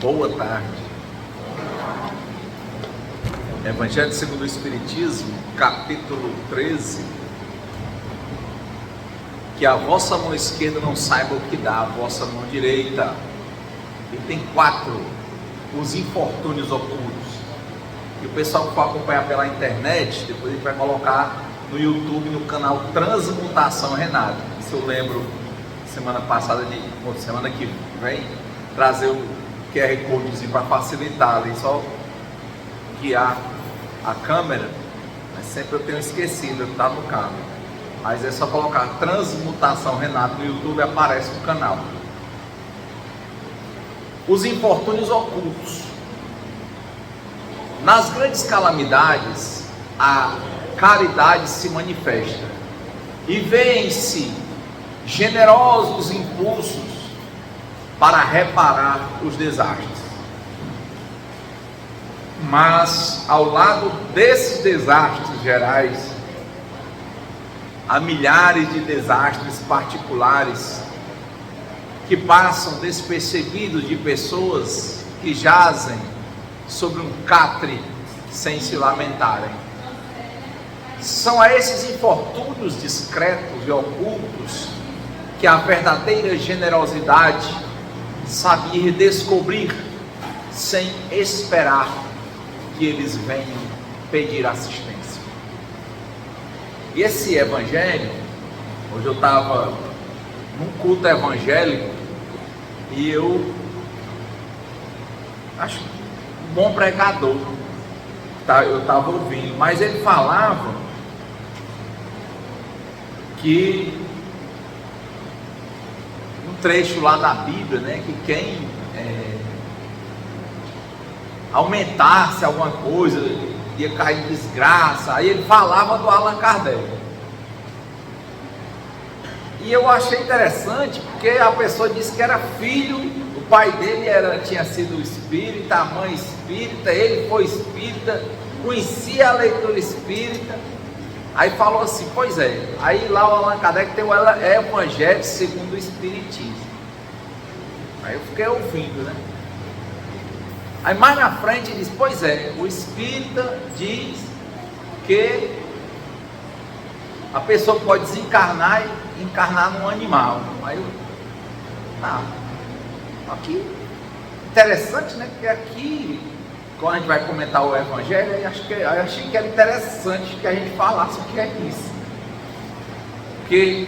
Boa tarde. Evangelho segundo o Espiritismo, capítulo 13. Que a vossa mão esquerda não saiba o que dá a vossa mão direita. Item 4. Os infortúnios ocultos. E o pessoal que for acompanhar pela internet, depois a gente vai colocar no YouTube, no canal Transmutação Renato. Isso eu lembro semana passada, semana que vem, trazer o QR Code para facilitar ali, só guiar a câmera, mas sempre eu tenho esquecido, tá no carro. Mas é só colocar Transmutação Renato no YouTube, aparece no canal. Os infortúnios ocultos. Nas grandes calamidades, a caridade se manifesta e vêem-se generosos impulsos para reparar os desastres. Mas ao lado desses desastres gerais, há milhares de desastres particulares que passam despercebidos de pessoas que jazem sobre um catre sem se lamentarem. São a esses infortúnios discretos e ocultos que a verdadeira generosidade sabe ir descobrir sem esperar que eles venham pedir assistência. E esse evangelho, hoje eu estava num culto evangélico e eu acho um bom pregador, eu estava ouvindo, mas ele falava que um trecho lá da Bíblia, né, que quem aumentasse alguma coisa ia cair em desgraça. Aí ele falava do Allan Kardec. E eu achei interessante porque a pessoa disse que era filho, o pai dele tinha sido espírita, a mãe espírita, ele foi espírita, conhecia a leitura espírita. Aí falou assim, pois é, aí lá o Allan Kardec tem o Evangelho segundo o Espiritismo. Aí eu fiquei ouvindo, né? Aí mais na frente ele diz, pois é, o espírita diz que a pessoa pode desencarnar e encarnar num animal. Aí eu, aqui, interessante, né? Porque aqui, quando a gente vai comentar o Evangelho, eu achei que era interessante que a gente falasse o que é isso. Porque,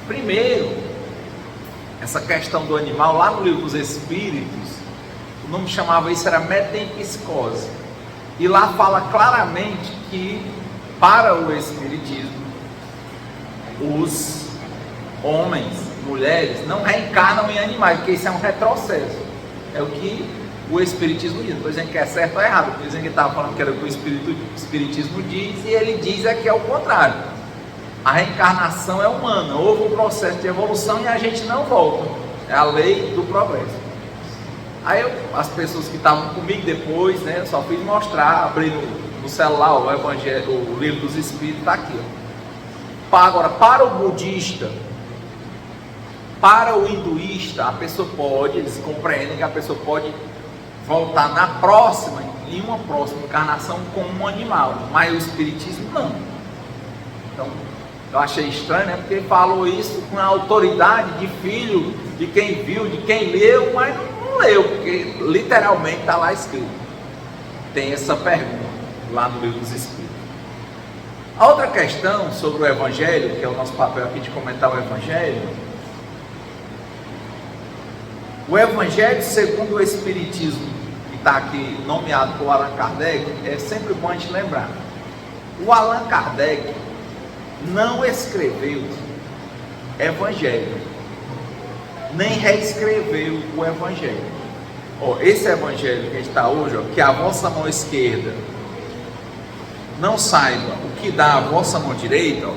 primeiro, essa questão do animal, lá no livro dos Espíritos, o nome chamava isso, era metempsicose. E lá fala claramente que, para o Espiritismo, os homens, mulheres, não reencarnam em animais, porque isso é um retrocesso. É o que o Espiritismo diz. Depois a gente quer certo ou errado, porque dizem que estava falando que era o que o Espiritismo diz, e ele diz que é o contrário. A reencarnação é humana, houve um processo de evolução e a gente não volta. É a lei do progresso. Aí as pessoas que estavam comigo depois, né, eu só fiz mostrar, abrir no celular o Evangelho, o livro dos Espíritos, está aqui. Agora, para o budista, para o hinduísta, a pessoa pode, eles compreendem que a pessoa pode voltar em uma próxima encarnação como um animal, mas o Espiritismo não. Então, eu achei estranho, né, porque ele falou isso com a autoridade de filho, de quem viu, de quem leu, mas não leu, porque literalmente está lá escrito. Tem essa pergunta lá no livro dos Espíritos. A outra questão sobre o Evangelho, que é o nosso papel aqui de comentar o Evangelho segundo o Espiritismo, que está aqui nomeado por Allan Kardec, é sempre bom a gente lembrar. O Allan Kardec não escreveu Evangelho, nem reescreveu o Evangelho. Esse Evangelho que a gente está hoje, que a vossa mão esquerda não saiba o que dá a vossa mão direita,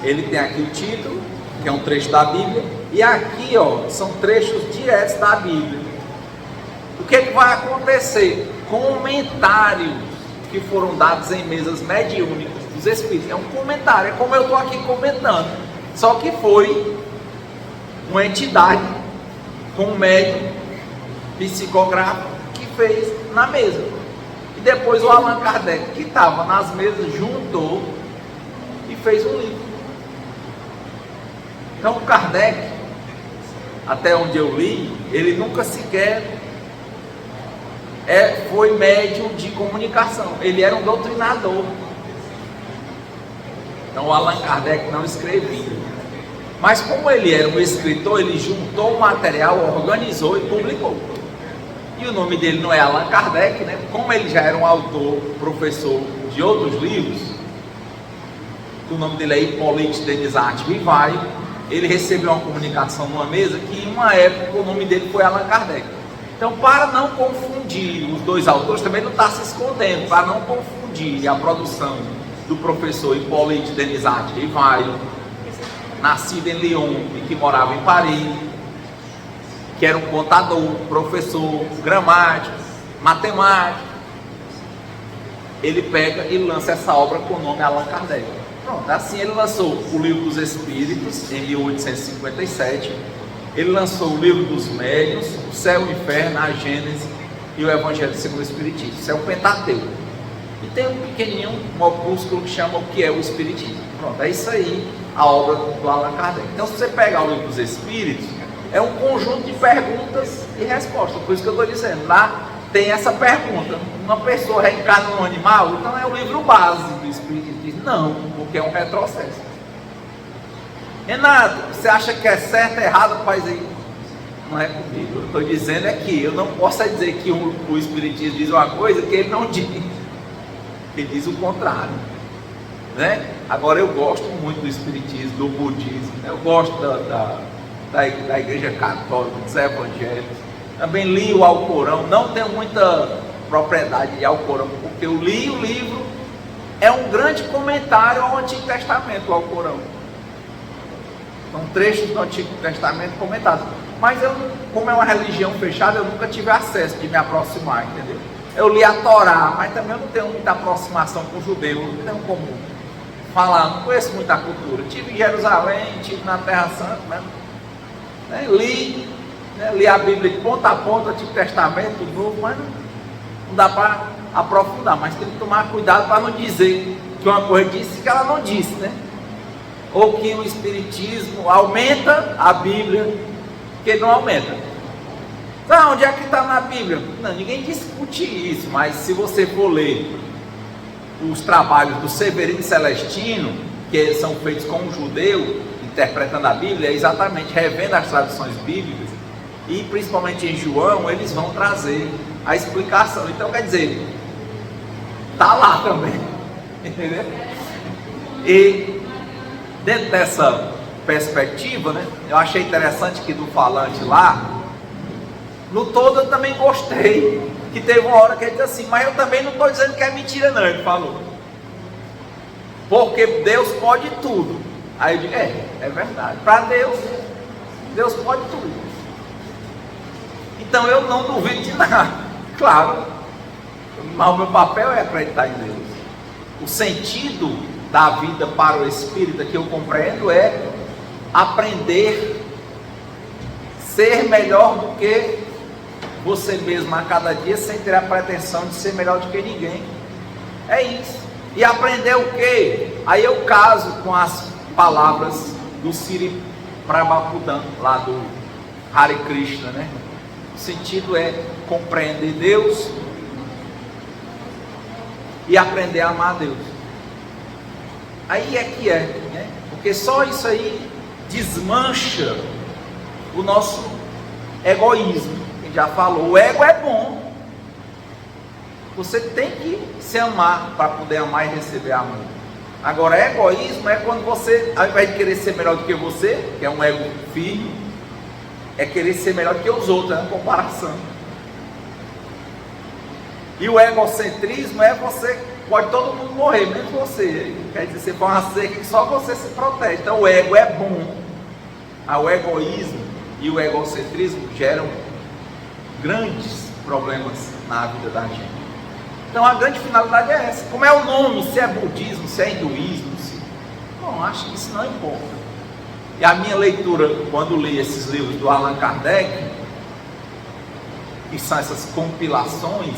ele tem aqui o título, que é um trecho da Bíblia, e aqui são trechos diretos da Bíblia. O que vai acontecer? Comentários que foram dados em mesas mediúnicas dos Espíritos. É um comentário, é como eu estou aqui comentando, só que foi uma entidade com um médium psicográfico que fez na mesa. E depois o Allan Kardec, que estava nas mesas, juntou e fez um livro. Então o Kardec, até onde eu li, ele nunca sequer foi médium de comunicação, ele era um doutrinador. Então o Allan Kardec não escrevia, mas como ele era um escritor, ele juntou o material, organizou e publicou. E o nome dele não é Allan Kardec, né? Como ele já era um autor, professor de outros livros, o nome dele é Hippolyte Denisart Rivail. Ele recebeu uma comunicação numa mesa que em uma época o nome dele foi Allan Kardec. Então, para não confundir os dois autores, também não está se escondendo, para não confundir a produção do professor Hippolyte Denisart Rivail, nascido em Lyon e que morava em Paris, que era um contador, professor, gramático, matemático. Ele pega e lança essa obra com o nome Allan Kardec. Pronto, assim ele lançou o Livro dos Espíritos, em 1857, ele lançou o Livro dos Médiuns, o Céu e o Inferno, a Gênese e o Evangelho segundo o Espiritismo. Isso é o Pentateuco. E tem um pequenininho, um opúsculo que chama o que é o Espiritismo. Pronto, é isso aí, a obra do Allan Kardec. Então, se você pegar o Livro dos Espíritos, é um conjunto de perguntas e respostas. Por isso que eu estou dizendo, lá tem essa pergunta: uma pessoa reencarna num animal? Então é o livro base do Espiritismo. Diz não, porque é um retrocesso. Renato, você acha que é certo ou errado? Rapaz, aí não é comigo. Eu estou dizendo é que eu não posso dizer que o Espiritismo diz uma coisa que ele não diz. Ele diz o contrário, né? Agora eu gosto muito do Espiritismo, do Budismo, eu gosto da Igreja Católica, dos Evangelhos. Também li o Alcorão, não tenho muita propriedade de Alcorão, porque eu li o livro, é um grande comentário ao Antigo Testamento, o Alcorão. São trechos do Antigo Testamento comentados. Mas eu, como é uma religião fechada, eu nunca tive acesso de me aproximar, entendeu? Eu li a Torá, mas também eu não tenho muita aproximação com o judeu, eu não tenho como falar, não conheço muita cultura. Estive em Jerusalém, estive na Terra Santa, né? Li a Bíblia de ponta a ponta, Antigo Testamento, Novo, mas não dá para aprofundar. Mas tem que tomar cuidado para não dizer que uma coisa disse que ela não disse, né? Ou que o Espiritismo aumenta a Bíblia, que não aumenta. Então, onde é que está na Bíblia? Não, ninguém discute isso, mas se você for ler os trabalhos do Severino Celestino, que são feitos com um judeu, interpretando a Bíblia, é exatamente revendo as traduções bíblicas, e principalmente em João, eles vão trazer a explicação. Então, quer dizer, está lá também, entendeu? E dentro dessa perspectiva, né, eu achei interessante que do falante lá, no todo eu também gostei, que teve uma hora que ele disse assim, mas eu também não estou dizendo que é mentira não, ele falou, porque Deus pode tudo. Aí eu digo, é verdade, para Deus pode tudo. Então eu não duvido de nada, claro, mas o meu papel é acreditar em Deus. O sentido da vida para o espírita que eu compreendo é aprender, ser melhor do que você mesmo a cada dia, sem ter a pretensão de ser melhor do que ninguém. É isso. E aprender o quê? Aí eu caso com as palavras do Siri Prabhupada, lá do Hare Krishna, né? O sentido é compreender Deus e aprender a amar a Deus. Aí é que né? Porque só isso aí desmancha o nosso egoísmo. Quem já falou, o ego é bom. Você tem que se amar para poder amar e receber amor. Agora, egoísmo é quando você, ao invés de querer ser melhor do que você, que é um ego firme, é querer ser melhor do que os outros, é uma comparação. E o egocentrismo é você, pode todo mundo morrer, menos você. Quer dizer, você põe uma cerca que só você se protege. Então o ego é bom. O egoísmo e o egocentrismo geram grandes problemas na vida da gente. Então a grande finalidade é essa. Como é o nome, se é budismo, se é hinduísmo, Bom, acho que isso não importa. E a minha leitura, quando li esses livros do Allan Kardec, que são essas compilações,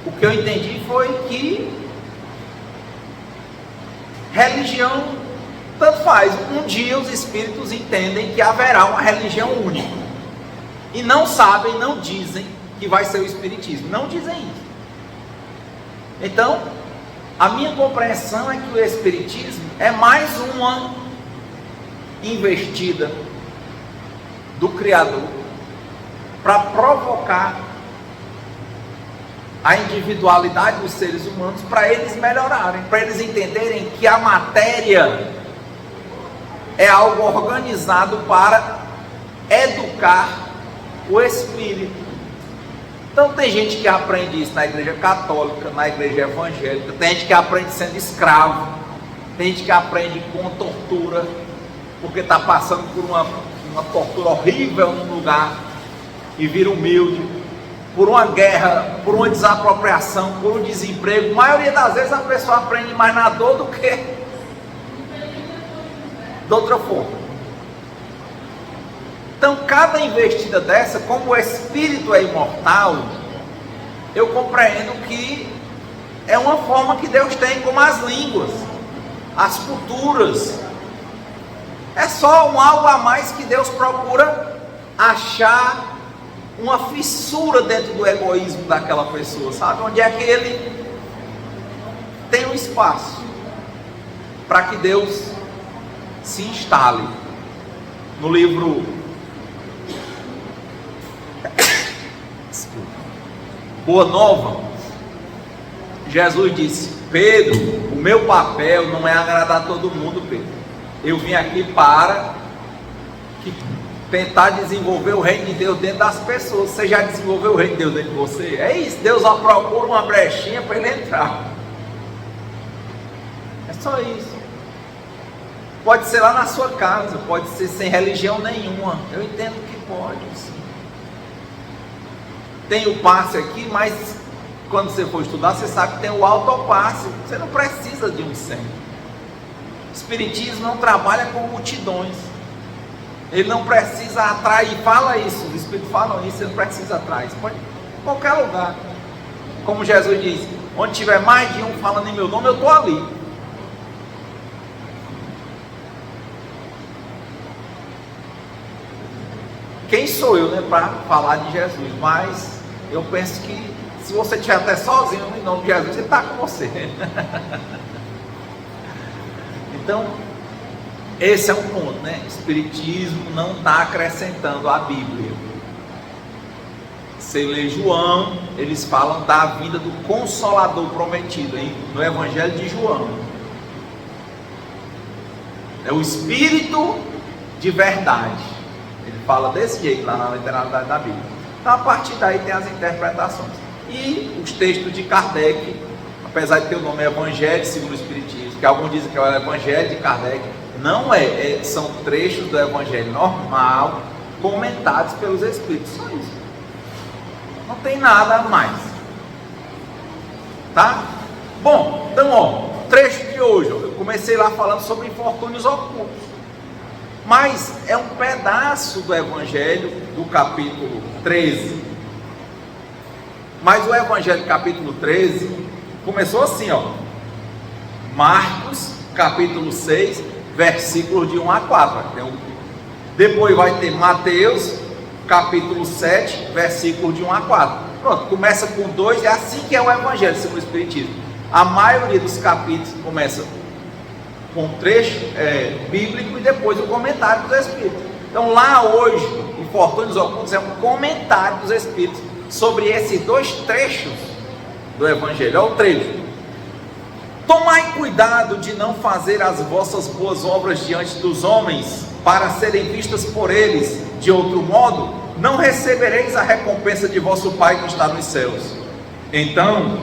o que eu entendi foi que religião tanto faz. Um dia os espíritos entendem que haverá uma religião única e não sabem, não dizem que vai ser o espiritismo, não dizem isso. Então, a minha compreensão é que o espiritismo é mais uma investida do Criador para provocar a individualidade dos seres humanos, para eles melhorarem, para eles entenderem que a matéria é algo organizado para educar o espírito. Então tem gente que aprende isso na igreja católica, na igreja evangélica, tem gente que aprende sendo escravo, tem gente que aprende com tortura, porque está passando por uma tortura horrível num lugar e vira humilde, por uma guerra, por uma desapropriação, por um desemprego. A maioria das vezes a pessoa aprende mais na dor do que de outra forma. Então cada investida dessa, como o espírito é imortal, eu compreendo que é uma forma que Deus tem, como as línguas, as culturas. É só algo a mais que Deus procura achar uma fissura dentro do egoísmo daquela pessoa, sabe? Onde é que ele tem um espaço para que Deus se instale. No livro Boa Nova, Jesus disse: Pedro, o meu papel não é agradar todo mundo, Pedro. Eu vim aqui para tentar desenvolver o reino de Deus dentro das pessoas. Você já desenvolveu o reino de Deus dentro de você? É isso, Deus só procura uma brechinha para ele entrar. É só isso. Pode ser lá na sua casa, pode ser sem religião nenhuma. Eu entendo que pode, sim. Tem o passe aqui, mas quando você for estudar, você sabe que tem o autopasse. Você não precisa de um centro. O Espiritismo não trabalha com multidões. Ele não precisa atrair. Fala isso, os Espíritos falam isso. Ele não precisa atrair. Você pode ir em qualquer lugar. Como Jesus diz: onde tiver mais de um falando em meu nome, eu estou ali. Quem sou eu, para falar de Jesus? Mas eu penso que se você estiver até sozinho em nome de Jesus, ele está com você. Então, esse é um ponto, né? O Espiritismo não está acrescentando à Bíblia. Você lê João, eles falam da vinda do Consolador prometido, hein? No Evangelho de João. É o Espírito de verdade. Ele fala desse jeito lá na literalidade da Bíblia. Então a partir daí tem as interpretações. E os textos de Kardec, apesar de ter o nome Evangelho segundo o Espiritismo, que alguns dizem que é o Evangelho de Kardec, não são trechos do Evangelho normal, comentados pelos Espíritos, só isso. Não tem nada a mais. Tá? Bom, então trecho de hoje, eu comecei lá falando sobre infortúnios ocultos. Mas é um pedaço do Evangelho do capítulo 13. Mas o Evangelho capítulo 13 começou assim, Marcos capítulo 6, versículos de 1 a 4. Depois vai ter Mateus capítulo 7, versículos de 1 a 4. Pronto, começa com 2, é assim que é o Evangelho segundo o Espiritismo. A maioria dos capítulos começa com um trecho bíblico e depois o comentário dos Espíritos. Então lá hoje, Infortúnios Ocultos é um comentário dos Espíritos sobre esses dois trechos do Evangelho. Olha o trecho: tomai cuidado de não fazer as vossas boas obras diante dos homens, para serem vistas por eles. De outro modo, não recebereis a recompensa de vosso Pai que está nos céus. Então,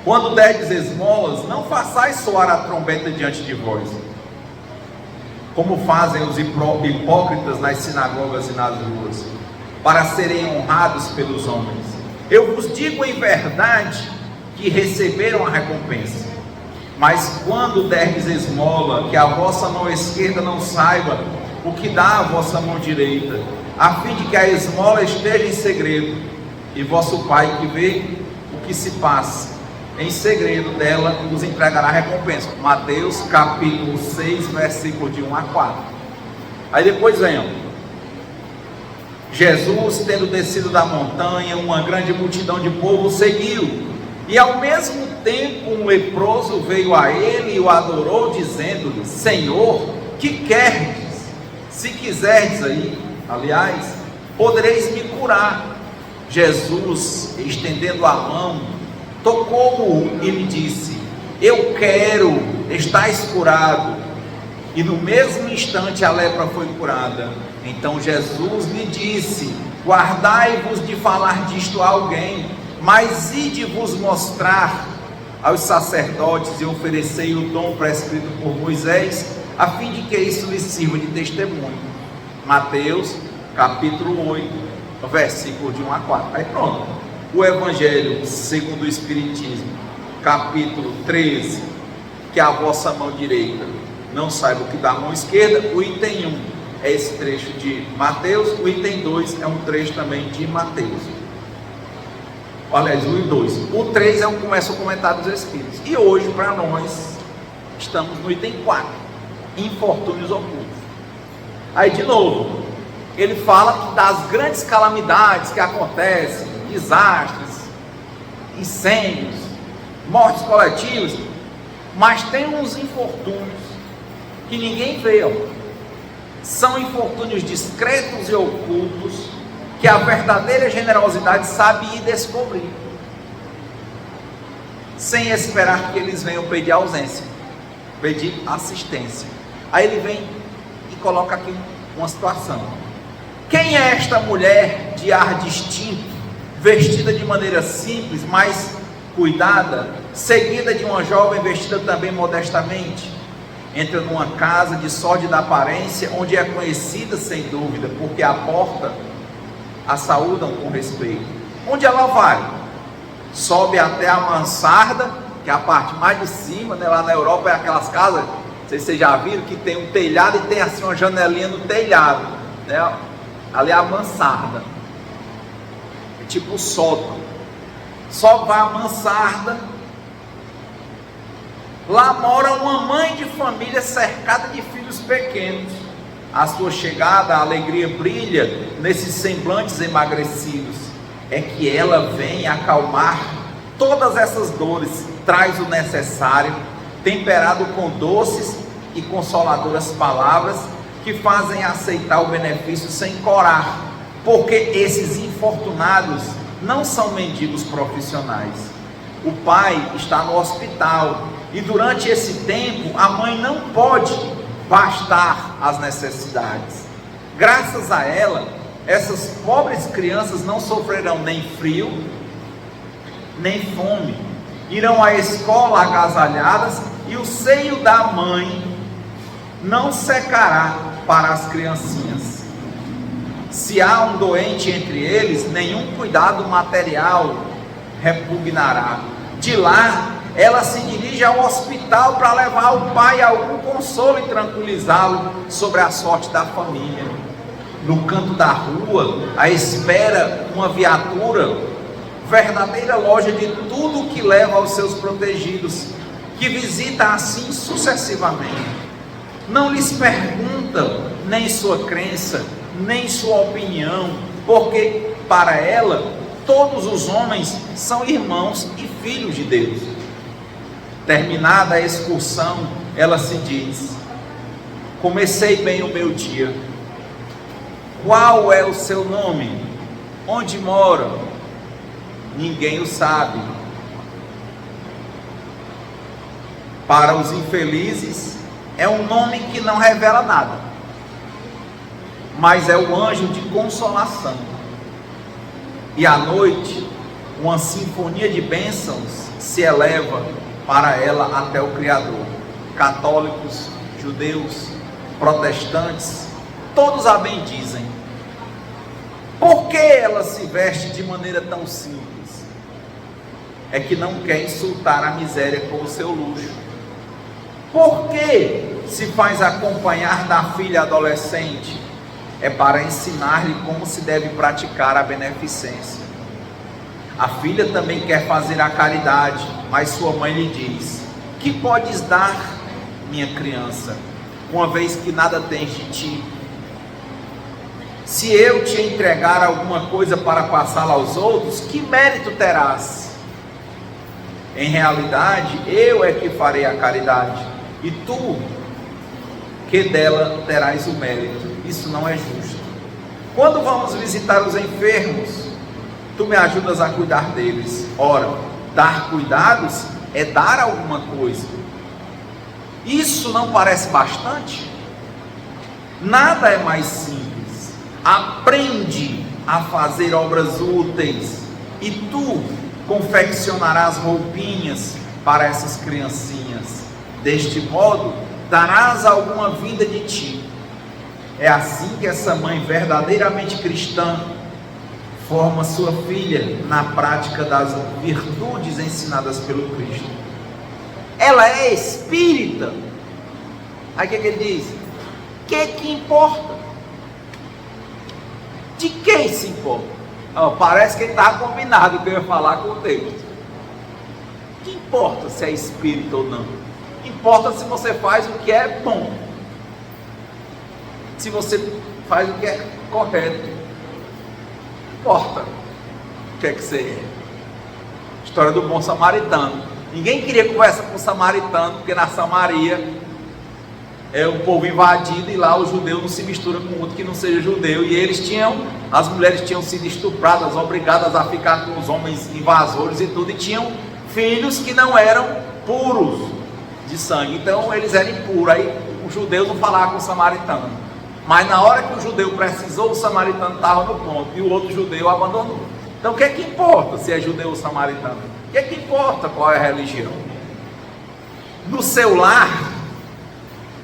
quando derdes esmolas, não façais soar a trombeta diante de vós, como fazem os hipócritas nas sinagogas e nas ruas, para serem honrados pelos homens. Eu vos digo em verdade que receberam a recompensa. Mas quando derdes esmola, que a vossa mão esquerda não saiba o que dá a vossa mão direita, a fim de que a esmola esteja em segredo, e vosso Pai que vê o que se passa em segredo dela vos entregará recompensa. Mateus capítulo 6, versículo de 1 a 4. Aí depois vem, Jesus, tendo descido da montanha, uma grande multidão de povo seguiu, e ao mesmo tempo um leproso veio a ele e o adorou, dizendo-lhe: Senhor, que queres? Se quiserdes aí, aliás, podereis me curar. Jesus, estendendo a mão, tocou-o e lhe disse: Eu quero, estás curado. E no mesmo instante a lepra foi curada. Então Jesus lhe disse: Guardai-vos de falar disto a alguém, mas ide-vos mostrar aos sacerdotes e oferecei o dom prescrito por Moisés, a fim de que isso lhes sirva de testemunho. Mateus capítulo 8, versículo de 1 a 4. Aí pronto, o Evangelho segundo o Espiritismo, capítulo 13, que a vossa mão direita não saiba o que da mão esquerda. O item 1 é esse trecho de Mateus, o item 2 é um trecho também de Mateus. Aliás, o 2. O 3 é onde começa o comentário dos Espíritos. E hoje, para nós, estamos no item 4, infortúnios ocultos. Aí, de novo, ele fala das grandes calamidades que acontecem, desastres, incêndios, mortes coletivas, mas tem uns infortúnios que ninguém vê, são infortúnios discretos e ocultos, que a verdadeira generosidade sabe ir descobrir, sem esperar que eles venham pedir ausência, pedir assistência. Aí ele vem e coloca aqui uma situação: quem é esta mulher de ar distinto, vestida de maneira simples, mas cuidada, seguida de uma jovem vestida também modestamente? Entra numa casa de sórdida aparência, onde é conhecida sem dúvida, porque à porta a saúdam com respeito. Onde ela vai? Sobe até a mansarda, que é a parte mais de cima, né? Lá na Europa é aquelas casas, não sei se vocês já viram, que tem um telhado e tem assim uma janelinha no telhado, né? Ali é a mansarda, é tipo o sótão. Só vai a mansarda. Lá mora uma mãe de família cercada de filhos pequenos. A sua chegada, a alegria brilha nesses semblantes emagrecidos. É que ela vem acalmar todas essas dores, traz o necessário, temperado com doces e consoladoras palavras, que fazem aceitar o benefício sem corar, porque esses infortunados não são mendigos profissionais. O pai está no hospital e durante esse tempo a mãe não pode bastar as necessidades. Graças a ela, essas pobres crianças não sofrerão nem frio, nem fome, irão à escola agasalhadas e o seio da mãe não secará para as criancinhas. Se há um doente entre eles, nenhum cuidado material repugnará. De lá, ela se dirige ao hospital para levar ao pai algum consolo e tranquilizá-lo sobre a sorte da família. No canto da rua, à espera uma viatura, verdadeira loja de tudo que leva aos seus protegidos, que visita assim sucessivamente. Não lhes pergunta nem sua crença, nem sua opinião, porque para ela todos os homens são irmãos e filhos de Deus. Terminada a excursão, ela se diz: comecei bem o meu dia. Qual é o seu nome? Onde mora? Ninguém o sabe. Para os infelizes, é um nome que não revela nada, mas é o anjo de consolação. E à noite, uma sinfonia de bênçãos se eleva para ela até o Criador. Católicos, judeus, protestantes, todos a bendizem. Por que ela se veste de maneira tão simples? É que não quer insultar a miséria com o seu luxo. Por que se faz acompanhar da filha adolescente? é para ensinar-lhe como se deve praticar a beneficência. A filha também quer fazer a caridade, mas sua mãe lhe diz: que podes dar, minha criança, uma vez que nada tens de ti? Se eu te entregar alguma coisa para passá-la aos outros, que mérito terás? Em realidade, eu é que farei a caridade, e tu que dela terás o mérito. Isso não é justo. Quando vamos visitar os enfermos, tu me ajudas a cuidar deles. Ora, dar cuidados é dar alguma coisa. Isso não parece bastante? Nada é mais simples. Aprende a fazer obras úteis, e tu confeccionarás roupinhas para essas criancinhas. Deste modo, darás alguma vida de ti. É assim que essa mãe verdadeiramente cristã forma sua filha na prática das virtudes ensinadas pelo Cristo. Ela é espírita. Aí o que ele diz? Que importa? De quem se importa? Parece que ele estava combinado que eu ia falar com o texto. Que importa se é espírita ou não? Importa se você faz o que é bom, se você faz o que é correto. Importa o que é que você é. História do bom samaritano. Ninguém queria conversar com o samaritano, porque na Samaria é um povo invadido, e lá o judeu não se mistura com outro que não seja judeu, e as mulheres tinham sido estupradas, obrigadas a ficar com os homens invasores e tudo, e tinham filhos que não eram puros de sangue, então eles eram impuros. Aí o judeu não falava com o samaritano, mas na hora que o judeu precisou, o samaritano estava no ponto, e o outro judeu abandonou. Então o que é que importa se é judeu ou samaritano? O que é que importa qual é a religião? No seu lar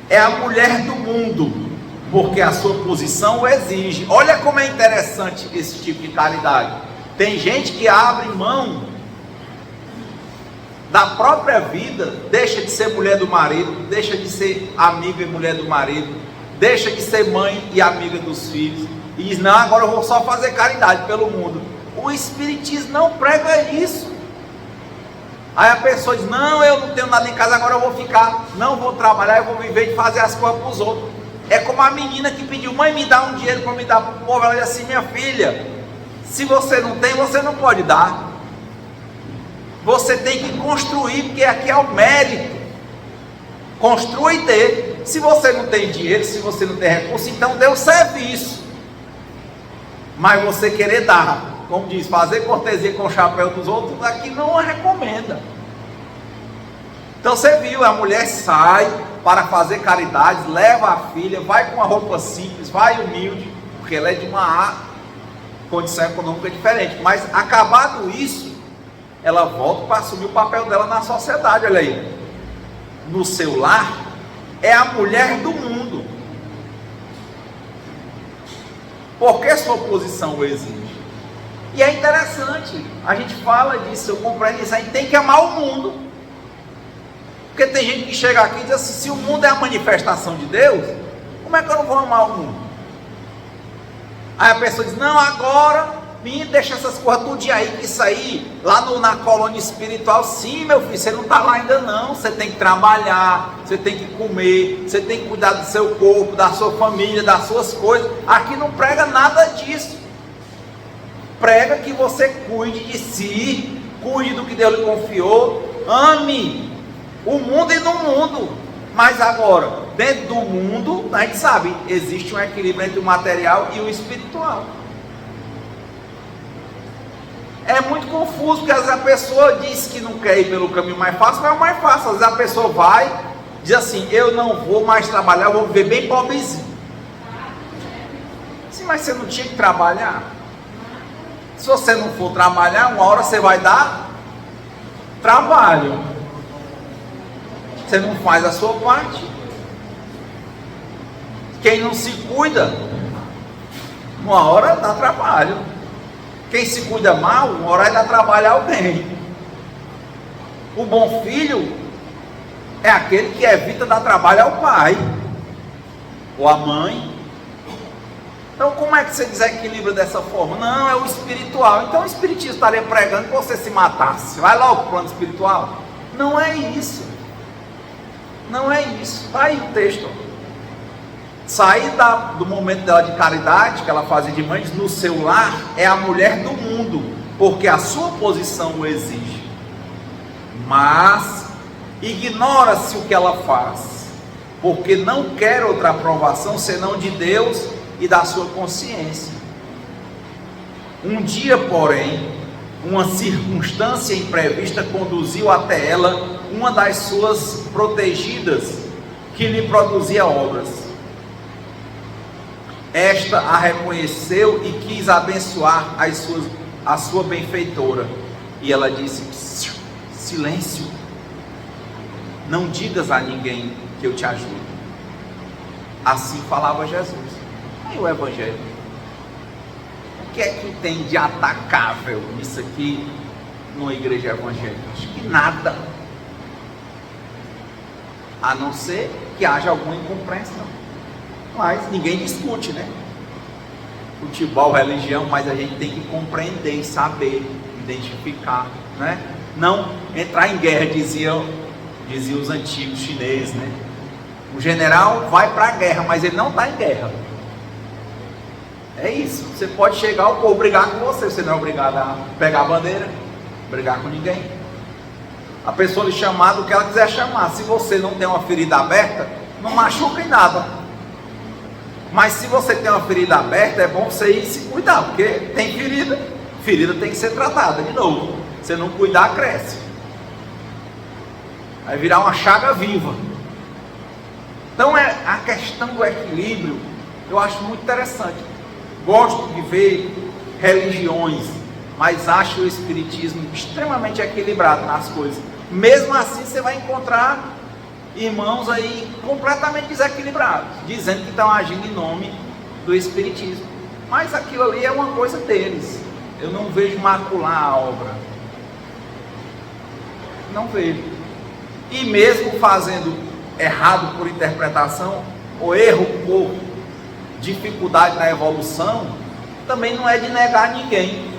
é a mulher do mundo, porque a sua posição o exige. Olha como é interessante esse tipo de caridade. Tem gente que abre mão da própria vida, deixa de ser mulher do marido, deixa de ser amiga e mulher do marido, deixa de ser mãe e amiga dos filhos, e diz: não, agora eu vou só fazer caridade pelo mundo. O Espiritismo não prega isso. Aí a pessoa diz: não, eu não tenho nada em casa, agora eu vou ficar, não vou trabalhar, eu vou viver de fazer as coisas para os outros. É como a menina que pediu: mãe, me dá um dinheiro para me dar para o povo. Ela diz assim: minha filha, se você não tem, você não pode dar. Você tem que construir, porque aqui é o mérito. Construa e dê. Se você não tem dinheiro, se você não tem recurso, então dê o serviço. Mas você querer dar, como diz, fazer cortesia com o chapéu dos outros, aqui não recomenda. Então você viu, a mulher sai para fazer caridade, leva a filha, vai com uma roupa simples, vai humilde, porque ela é de uma condição econômica diferente, mas acabado isso, ela volta para assumir o papel dela na sociedade. Olha aí, no seu lar é a mulher do mundo, porque sua posição o exige. E é interessante, a gente fala disso, eu compreendo isso, a gente tem que amar o mundo, porque tem gente que chega aqui e diz assim: se o mundo é a manifestação de Deus, como é que eu não vou amar o mundo? Aí a pessoa diz: não, agora me deixa essas coisas tudo aí, que isso aí, lá na colônia espiritual. Sim, meu filho, você não está lá ainda não, você tem que trabalhar, você tem que comer, você tem que cuidar do seu corpo, da sua família, das suas coisas. Aqui não prega nada disso. Prega que você cuide de si, cuide do que Deus lhe confiou, ame o mundo e no mundo. Mas agora, dentro do mundo, a gente sabe, existe um equilíbrio entre o material e o espiritual. É muito confuso, porque às vezes a pessoa diz que não quer ir pelo caminho mais fácil, mas é o mais fácil. Às vezes a pessoa vai, diz assim: eu não vou mais trabalhar, eu vou viver bem pobrezinho. Sim, mas você não tinha que trabalhar? Se você não for trabalhar, uma hora você vai dar trabalho. Você não faz a sua parte. Quem não se cuida, uma hora dá trabalho. Quem se cuida mal, uma hora vai dar trabalho a alguém. O bom filho é aquele que evita dar trabalho ao pai ou à mãe. Então como é que você desequilibra dessa forma? Não, é o espiritual. Então o espiritismo estaria pregando que você se matasse. Vai logo para o plano espiritual. Não é isso. Não é isso. Está aí o texto. Sair do momento dela de caridade, que ela fazia de mãe, no seu lar, é a mulher do mundo, porque a sua posição o exige. Mas ignora-se o que ela faz, porque não quer outra aprovação senão de Deus e da sua consciência. Um dia, porém, uma circunstância imprevista conduziu até ela uma das suas protegidas, que lhe produzia obras. Esta a reconheceu e quis abençoar a sua benfeitora, e ela disse: silêncio, não digas a ninguém que eu te ajudo. Assim falava Jesus. Aí o Evangelho, o que é que tem de atacável nisso aqui numa igreja evangélica? Acho que nada, a não ser que haja alguma incompreensão. Mas ninguém discute, né? Futebol, religião, mas a gente tem que compreender, saber, identificar, né? Não entrar em guerra, diziam os antigos chineses, né? O general vai para a guerra, mas ele não está em guerra. É isso. Você pode chegar, o povo brigar com você, você não é obrigado a pegar a bandeira, brigar com ninguém. A pessoa lhe chamar do que ela quiser chamar. Se você não tem uma ferida aberta, não machuca em nada. Mas se você tem uma ferida aberta, é bom você ir se cuidar, porque tem ferida, ferida tem que ser tratada de novo. Se não cuidar, cresce, vai virar uma chaga viva. Então é a questão do equilíbrio, eu acho muito interessante. Gosto de ver religiões, mas acho o espiritismo extremamente equilibrado nas coisas. Mesmo assim você vai encontrar irmãos aí completamente desequilibrados, dizendo que estão agindo em nome do espiritismo, mas aquilo ali é uma coisa deles. Eu não vejo macular a obra, não vejo. E mesmo fazendo errado por interpretação, ou erro por dificuldade na evolução, também não é de negar ninguém.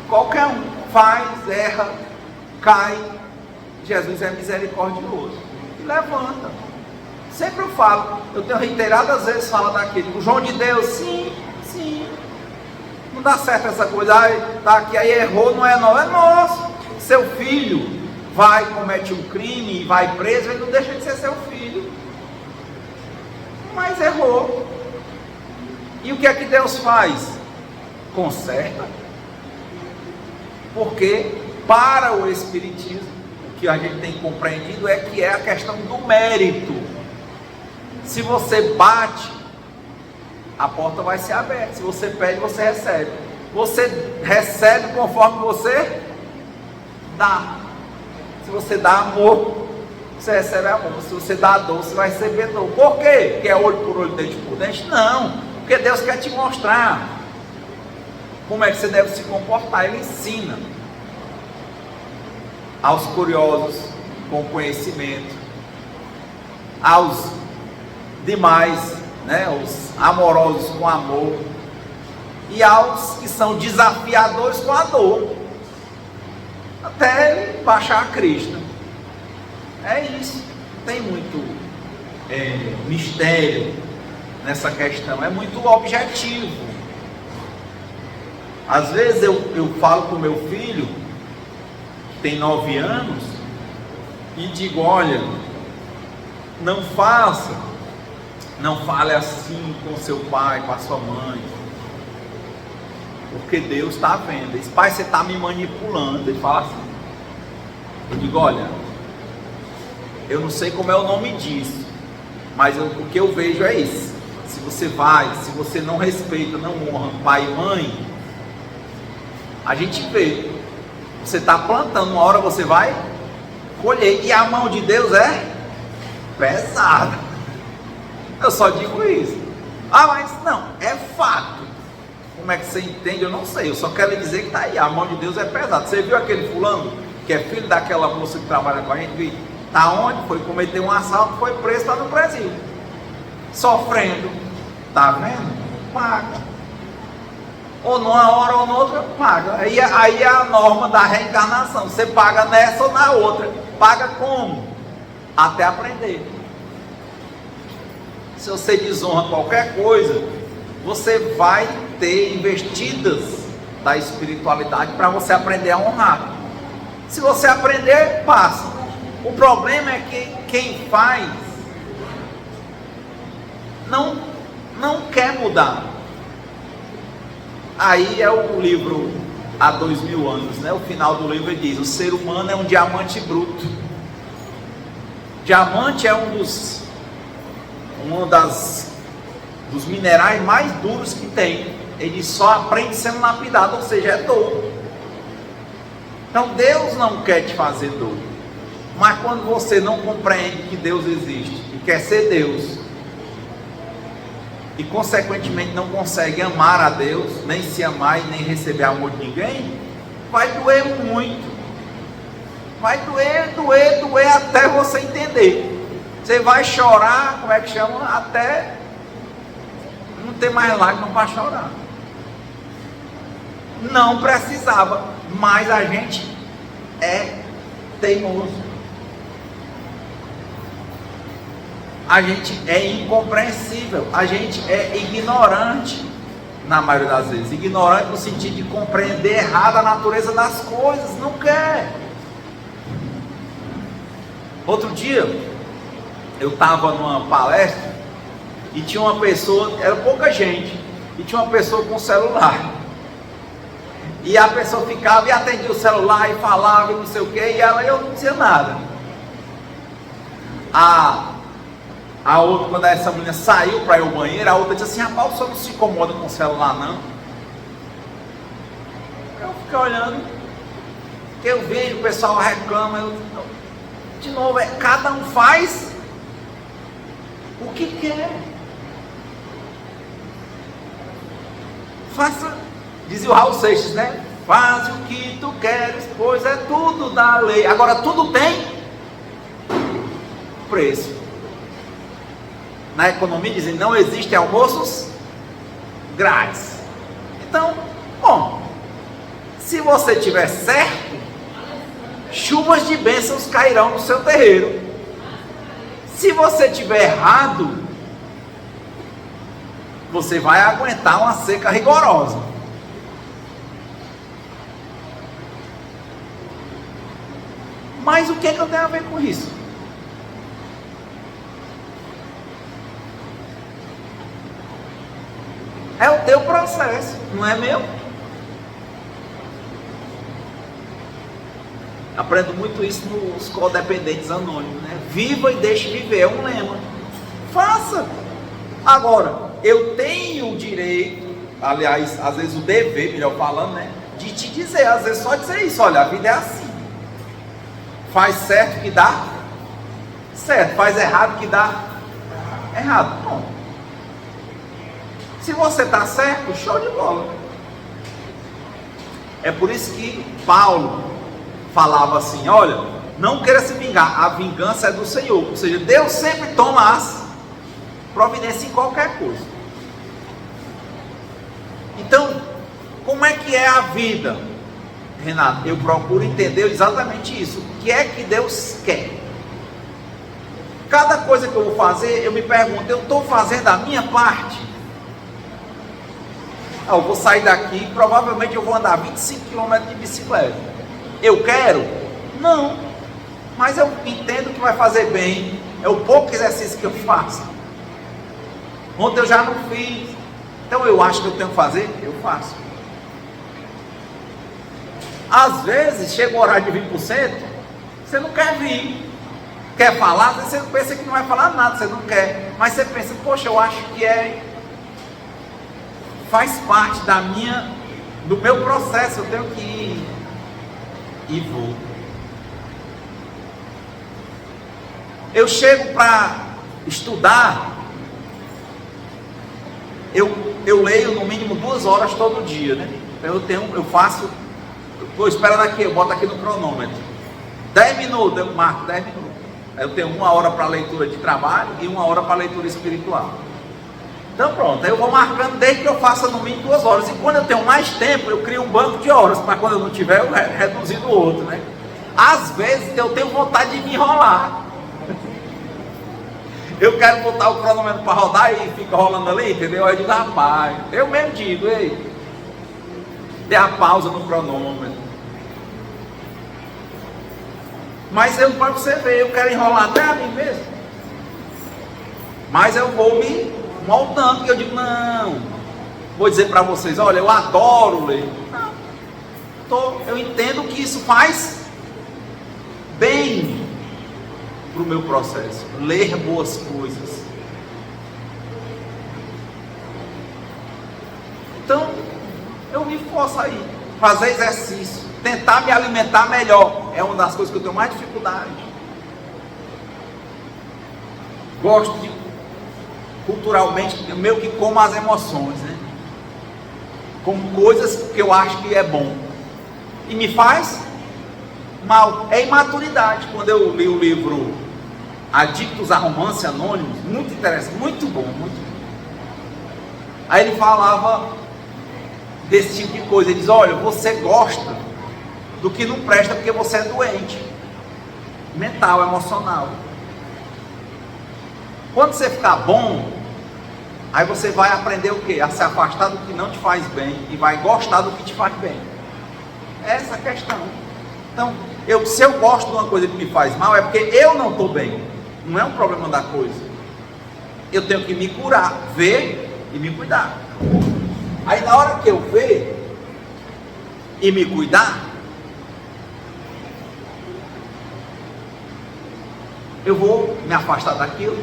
Qualquer um faz, erra, cai. Jesus é misericordioso e levanta. Sempre eu falo, eu tenho reiteradas vezes falado daquele, o João de Deus, sim, não dá certo essa coisa, tá aqui, aí errou, não é nosso. Seu filho vai, comete um crime e vai preso, ele não deixa de ser seu filho, mas errou. E o que é que Deus faz? Conserta. Porque para o espiritismo, o que a gente tem compreendido é que é a questão do mérito. Se você bate, a porta vai ser aberta. Se você pede, você recebe. Você recebe conforme você dá. Se você dá amor, você recebe amor. Se você dá dor, você vai receber dor. Por quê? Porque é olho por olho, dente por dente? Não, porque Deus quer te mostrar como é que você deve se comportar. Ele ensina aos curiosos com conhecimento, aos demais, né, os amorosos com amor, e aos que são desafiadores com a dor, até ele baixar a crista. É isso. Não tem muito mistério nessa questão, é muito objetivo. Às vezes eu falo com meu filho, que tem 9 anos, e digo: olha, não fale assim com seu pai, com a sua mãe, porque Deus está vendo. Esse pai, você está me manipulando. Ele fala assim. Eu digo: olha, eu não sei como é o nome disso, mas o que eu vejo é isso. Se você não respeita, não honra pai e mãe, a gente vê, você está plantando, uma hora você vai colher, e a mão de Deus é pesada. Eu só digo isso. Mas não, é fato. Como é que você entende? Eu não sei, eu só quero dizer que está aí, a mão de Deus é pesada. Você viu aquele fulano, que é filho daquela moça que trabalha com a gente, está onde? Foi cometer um assalto, foi preso, está no Brasil, sofrendo. está vendo? Paga. Ou numa hora ou noutra, paga. Aí é a norma da reencarnação. Você paga nessa ou na outra. Paga como? Até aprender. Se você desonra qualquer coisa, você vai ter investidas da espiritualidade para você aprender a honrar. Se você aprender, passa. O problema é que quem faz não quer mudar. Aí é o livro há 2000 anos, né? O final do livro diz: o ser humano é um diamante bruto. Diamante é dos minerais mais duros que tem. Ele só aprende sendo lapidado, ou seja, é dor. Então Deus não quer te fazer dor. Mas quando você não compreende que Deus existe e quer ser Deus, e consequentemente não consegue amar a Deus, nem se amar e nem receber amor de ninguém, vai doer muito. Vai doer até você entender. Você vai chorar, como é que chama? Até não ter mais lágrimas para chorar. Não precisava, mas a gente é teimoso. A gente é incompreensível, a gente é ignorante, na maioria das vezes. Ignorante no sentido de compreender errado a natureza das coisas, não quer. Outro dia, eu estava numa palestra e tinha uma pessoa, era pouca gente, e tinha uma pessoa com celular. E a pessoa ficava e atendia o celular e falava e não sei o que, e eu não dizia nada. A outra, quando essa menina saiu para ir ao banheiro, a outra disse assim: rapaz, o senhor não se incomoda com o celular não? Eu fiquei olhando, que eu vejo, o pessoal reclama, de novo, cada um faz o que quer. Faça, dizia o Raul Seixas, né? Faz o que tu queres, pois é tudo da lei. Agora tudo tem preço. Na economia dizem, não existem almoços grátis. Então, bom, se você tiver certo, chuvas de bênçãos cairão no seu terreiro. Se você tiver errado, você vai aguentar uma seca rigorosa. Mas o que é que eu tenho a ver com isso? É o teu processo, não é meu. Aprendo muito isso nos codependentes anônimos, né? Viva e deixe viver, é um lema. Faça. Agora, eu tenho o direito, aliás, às vezes o dever, melhor falando, né? De te dizer, às vezes só dizer isso: olha, a vida é assim. Faz certo que dá certo, faz errado que dá errado. Bom, se você está certo, show de bola. É por isso que Paulo falava assim: olha, não queira se vingar, a vingança é do Senhor. Ou seja, Deus sempre toma as providências em qualquer coisa. Então, como é que é a vida, Renato? Eu procuro entender exatamente isso. O que é que Deus quer? Cada coisa que eu vou fazer, eu me pergunto: eu estou fazendo a minha parte? Eu vou sair daqui, provavelmente eu vou andar 25 km de bicicleta. Eu quero? Não. Mas eu entendo que vai fazer bem. É o pouco exercício que eu faço. Ontem eu já não fiz. Então eu acho que eu tenho que fazer? Eu faço. Às vezes chega o horário de 20%, você não quer vir. Quer falar? Às vezes você pensa que não vai falar nada, você não quer. Mas você pensa: poxa, eu acho que faz parte do meu processo, eu tenho que ir. E vou. Eu chego para estudar, eu leio no mínimo 2 horas todo dia, né? Eu faço, estou esperando aqui, eu boto aqui no cronômetro, 10 minutos, eu marco 10 minutos. Eu tenho 1 hora para leitura de trabalho e 1 hora para leitura espiritual. Então pronto, aí eu vou marcando desde que eu faça no mínimo 2 horas. E quando eu tenho mais tempo, eu crio um banco de horas, para quando eu não tiver, eu reduzir do outro, né? Às vezes eu tenho vontade de me enrolar. Eu quero botar o cronômetro para rodar e fica rolando ali, entendeu? Aí eu digo, rapaz, eu mesmo digo, ei, dê a pausa no cronômetro. Mas eu, para você ver, eu quero enrolar até a mim mesmo. Mas eu vou me moldando, porque eu digo, não, vou dizer para vocês, olha, eu adoro ler. Não, eu entendo que isso faz bem para o meu processo, ler boas coisas. Então, eu me forço aí, fazer exercício, tentar me alimentar melhor, é uma das coisas que eu tenho mais dificuldade. Gosto de, culturalmente, eu meio que como as emoções, né? Como coisas que eu acho que é bom, e me faz mal, é imaturidade. Quando eu li o livro Adictos a Romance Anônimos, muito interessante, muito bom, muito bom. Aí ele falava desse tipo de coisa, ele diz, olha, você gosta do que não presta porque você é doente, mental, emocional. Quando você ficar bom, aí você vai aprender o quê? A se afastar do que não te faz bem e vai gostar do que te faz bem. Essa é a questão. Então, se eu gosto de uma coisa que me faz mal, é porque eu não estou bem. Não é um problema da coisa. Eu tenho que me curar, ver e me cuidar. Aí na hora que eu ver e me cuidar, eu vou me afastar daquilo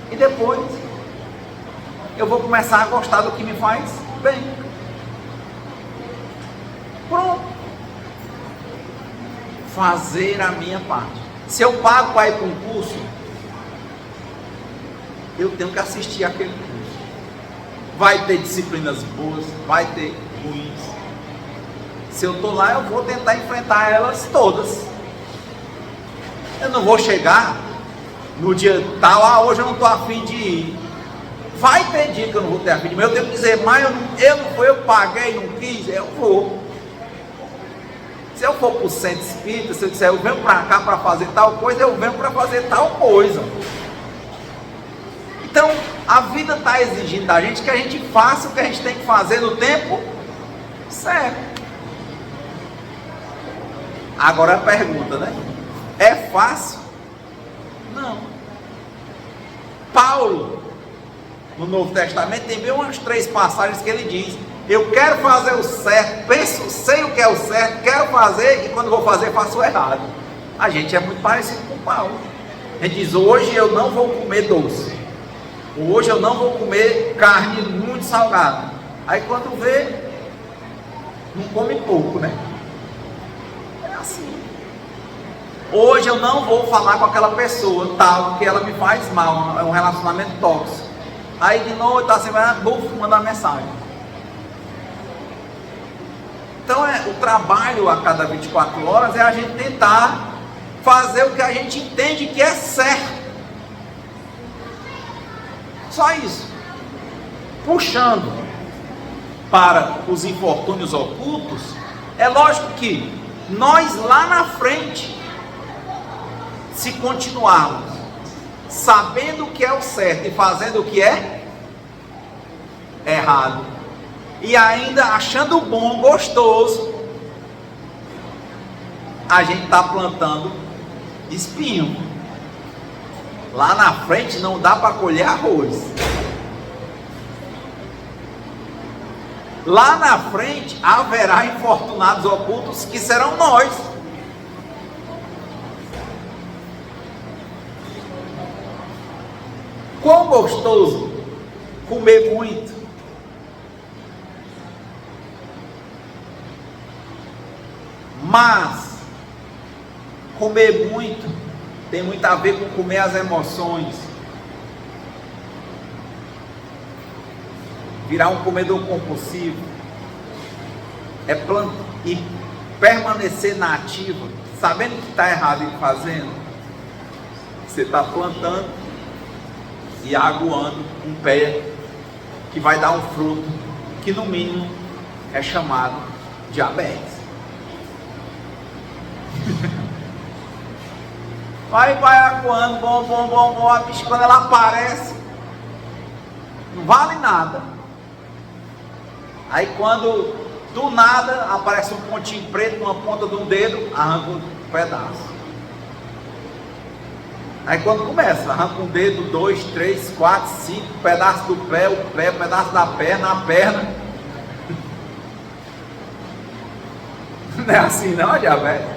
e depois eu vou começar a gostar do que me faz bem. Pronto. Fazer a minha parte. Se eu pago para ir para um curso, eu tenho que assistir aquele curso. Vai ter disciplinas boas, vai ter ruins. Se eu estou lá, eu vou tentar enfrentar elas todas. Eu não vou chegar no dia tal, hoje eu não estou a fim de ir. Vai ter dia que eu não vou ter a fim de ir, mas eu tenho que dizer, mas eu paguei, não quis, eu vou. Se eu for para o centro espírita, se eu disser, eu venho para cá para fazer tal coisa, eu venho para fazer tal coisa. Então, a vida está exigindo da gente que a gente faça o que a gente tem que fazer no tempo certo. Agora a pergunta, né? É fácil? Não. Paulo, no Novo Testamento, tem bem umas 3 passagens que ele diz, eu quero fazer o certo, penso, sei o que é o certo, quero fazer, e quando vou fazer, faço o errado. A gente é muito parecido com Paulo. A gente diz, hoje eu não vou comer doce, hoje eu não vou comer carne muito salgada. Aí quando vê, não come pouco, né? É assim. Hoje eu não vou falar com aquela pessoa tal, porque ela me faz mal, é um relacionamento tóxico. Aí de noite, tá assim, manda uma mensagem. Então o trabalho a cada 24 horas é a gente tentar fazer o que a gente entende que é certo. Só isso. Puxando para os infortúnios ocultos, é lógico que nós lá na frente, se continuarmos sabendo o que é o certo e fazendo o que é errado, e ainda achando bom, gostoso, a gente está plantando espinho. Lá na frente não dá para colher arroz. Lá na frente haverá infortunados ocultos que serão nós. Quão gostoso comer muito. Mas comer muito tem muito a ver com comer as emoções. Virar um comedor compulsivo. E permanecer na ativa, sabendo que está errado e fazendo. Você está plantando e aguando um pé que vai dar um fruto que no mínimo é chamado diabetes. Vai aguando, bom, a bicha quando ela aparece, não vale nada. Aí quando do nada aparece um pontinho preto numa ponta de um dedo, arranca um pedaço. Aí quando começa, arranca um dedo, 2, 3, 4, 5, pedaço do pé, o pé, pedaço da perna, a perna. Não é assim não, diabetes.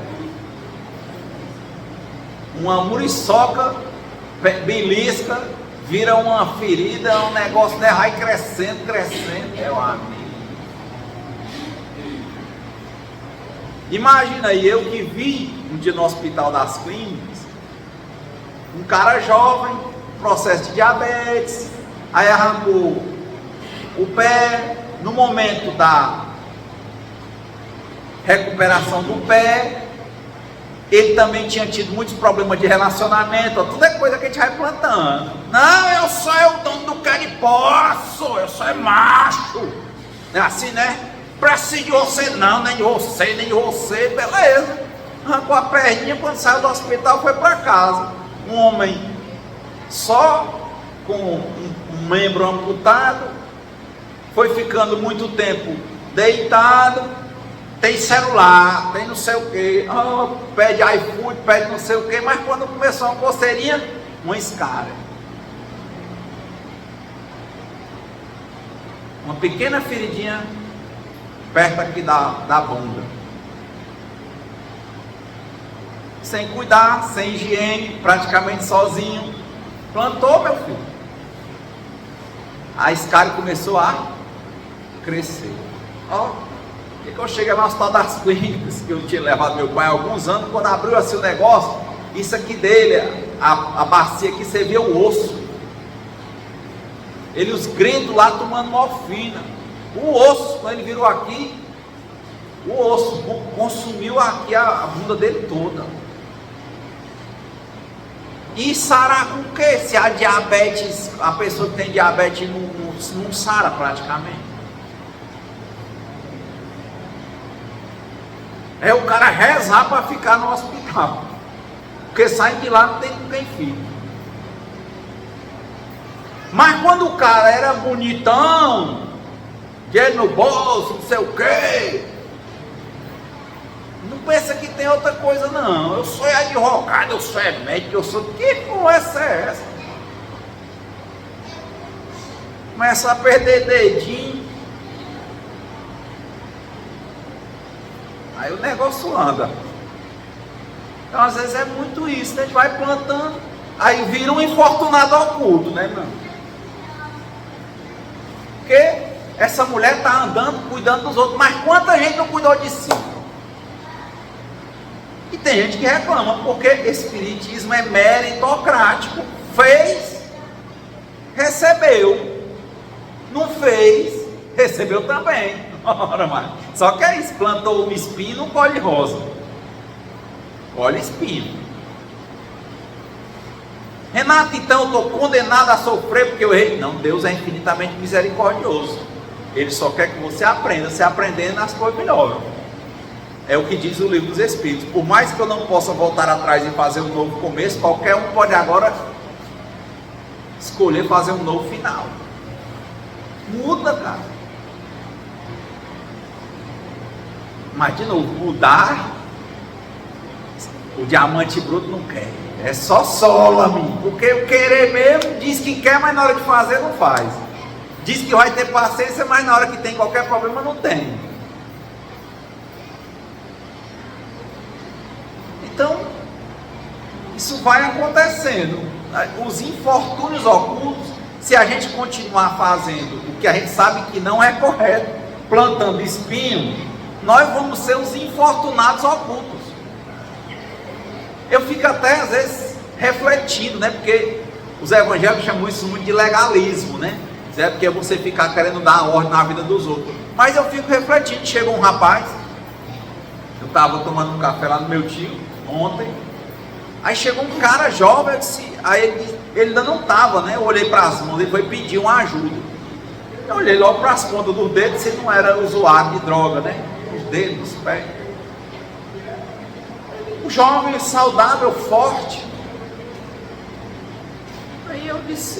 Uma muriçoca belisca, vira uma ferida, um negócio, né? Vai crescendo, meu amigo. Imagina aí, eu que vi um dia no Hospital das Clínicas, um cara jovem, processo de diabetes, aí arrancou o pé, no momento da recuperação do pé, ele também tinha tido muitos problemas de relacionamento, tudo é coisa que a gente vai plantando. Não, eu sou o dono do caripoço, eu sou macho, é assim, né? Preciso de você não, nem de você, beleza. Arrancou a perninha, quando saiu do hospital foi para casa. Um homem só, com um membro amputado, foi ficando muito tempo deitado, tem celular, tem não sei o que, pede iFood, pede não sei o que, mas quando começou uma coceirinha, uma escara. Uma pequena feridinha perto aqui da bunda. Sem cuidar, sem higiene, praticamente sozinho. Plantou, meu filho. A escária começou a crescer. Que eu cheguei no Hospital das Clínicas, que eu tinha levado meu pai há alguns anos, quando abriu assim o negócio, isso aqui dele, a bacia aqui, você via o osso. Ele, os gringos lá tomando morfina. O osso, quando ele virou aqui, o osso consumiu aqui a bunda dele toda. E sarar com o quê? Se a diabetes, a pessoa que tem diabetes não sara praticamente. É o cara rezar para ficar no hospital, porque sai de lá não tem com quem fica. Mas quando o cara era bonitão, dinheiro no bolso, não sei o quê, não pensa que tem outra coisa não. Eu sou advogado, eu sou médico, eu sou... Que conversa é essa? Começa a perder dedinho, aí o negócio anda. Então às vezes é muito isso, né? A gente vai plantando, aí vira um infortunado oculto, né, meu? Porque essa mulher está andando, cuidando dos outros, mas quanta gente não cuidou de si? E tem gente que reclama, porque espiritismo é meritocrático. Fez, recebeu. Não fez, recebeu também. Ora, mas só que é isso, plantou um espinho, não colhe rosa. Colhe espinho. Renato, então eu estou condenado a sofrer porque eu errei. Não, Deus é infinitamente misericordioso. Ele só quer que você aprenda. Se aprendendo, as coisas melhoram. É o que diz o livro dos Espíritos. Por mais que eu não possa voltar atrás e fazer um novo começo, qualquer um pode agora escolher fazer um novo final. Muda, cara. Mas de novo, mudar, o diamante bruto não quer. É só sola, amigo. Porque o querer mesmo diz que quer, mas na hora de fazer não faz. Diz que vai ter paciência, mas na hora que tem qualquer problema não tem. Então, isso vai acontecendo. Os infortúnios ocultos, se a gente continuar fazendo o que a gente sabe que não é correto, plantando espinho, nós vamos ser os infortunados ocultos. Eu fico até às vezes refletindo, né? Porque os evangélicos chamam isso muito de legalismo, né? É porque você ficar querendo dar ordem na vida dos outros. Mas eu fico refletindo. Chegou um rapaz, eu estava tomando um café lá no meu tio ontem, aí chegou um cara jovem, aí ele ele ainda não estava, né? Eu olhei para as mãos, ele foi pedir uma ajuda. Eu olhei logo para as pontas dos dedos, se não era usuário de droga, né? Os dedos, os pés. Um jovem, saudável, forte.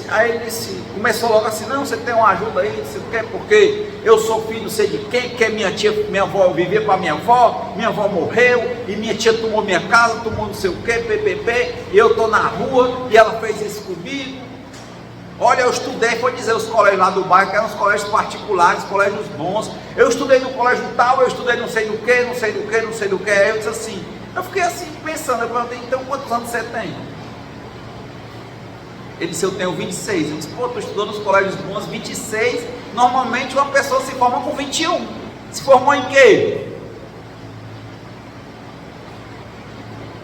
Aí ele disse, começou logo assim, não, você tem uma ajuda aí, você quer, porque eu sou filho não sei de quem, que minha avó, eu vivia com a minha avó morreu, e minha tia tomou minha casa, tomou não sei o que, PPP, e eu estou na rua, e ela fez isso comigo. Olha, eu estudei, foi dizer os colégios lá do bairro, que eram os colégios particulares, colégios bons, eu estudei no colégio tal, eu estudei não sei do que, não sei do que, não sei do que, aí eu disse assim, eu fiquei assim pensando, eu perguntei, então quantos anos você tem? Ele disse, eu tenho 26. Eu disse, pô, tu estudou nos colégios bons, 26. Normalmente uma pessoa se forma com 21. Se formou em quê?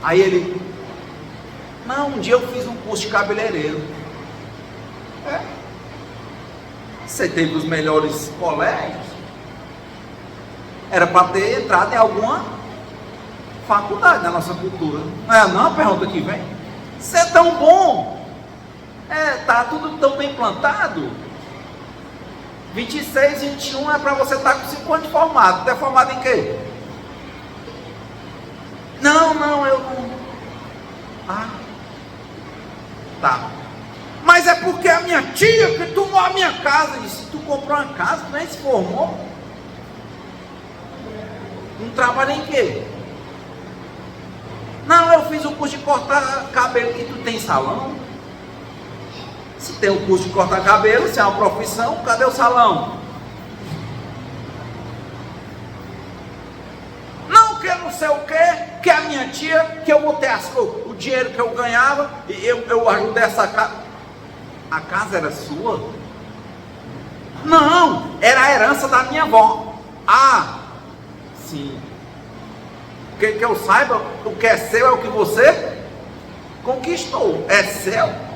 Aí ele, não, um dia eu fiz um curso de cabeleireiro. É? Você teve os melhores colégios? Era para ter entrado em alguma faculdade na nossa cultura. Não é não a pergunta que vem? Você é tão bom. Tá tudo tão bem plantado. 26, 21 é para você estar com 5 anos de formado. Você é formado em quê? Não, eu não. Ah, tá. Mas é porque a minha tia que tomou a minha casa. E se tu comprou uma casa, tu nem se formou. Não trabalha em quê? Não, eu fiz o curso de cortar cabelo. E tu tem salão? Se tem um curso de cortar cabelo, se é uma profissão, cadê o salão? Não, que eu não sei o que a minha tia, que eu botei o dinheiro que eu ganhava, e eu ajudei essa casa. A casa era sua? Não, era a herança da minha avó. Ah, sim. Que eu saiba, o que é seu é o que você conquistou. É seu.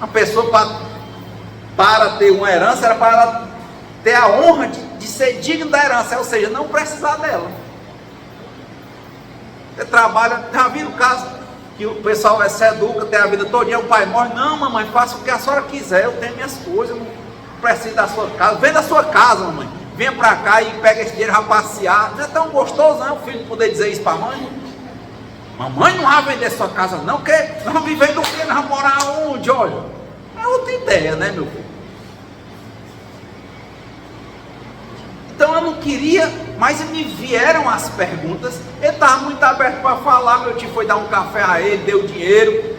A pessoa para ter uma herança era para ela ter a honra de ser digno da herança, ou seja, não precisar dela. Você trabalha, já viram o caso que o pessoal se educa, tem a vida todinha, o pai morre, não mamãe, faça o que a senhora quiser, eu tenho minhas coisas, não preciso da sua casa, venda a sua casa mamãe, venha para cá e pega esse dinheiro, vai passear. Não é tão gostoso não, o filho poder dizer isso para a mãe? Mamãe não vai vender sua casa não, que nós vamos viver do que? Nós vamos morar onde? Olha, é outra ideia, né, meu filho? Então eu não queria, mas me vieram as perguntas. Ele estava muito aberto para falar. Meu tio foi dar um café a ele, deu dinheiro,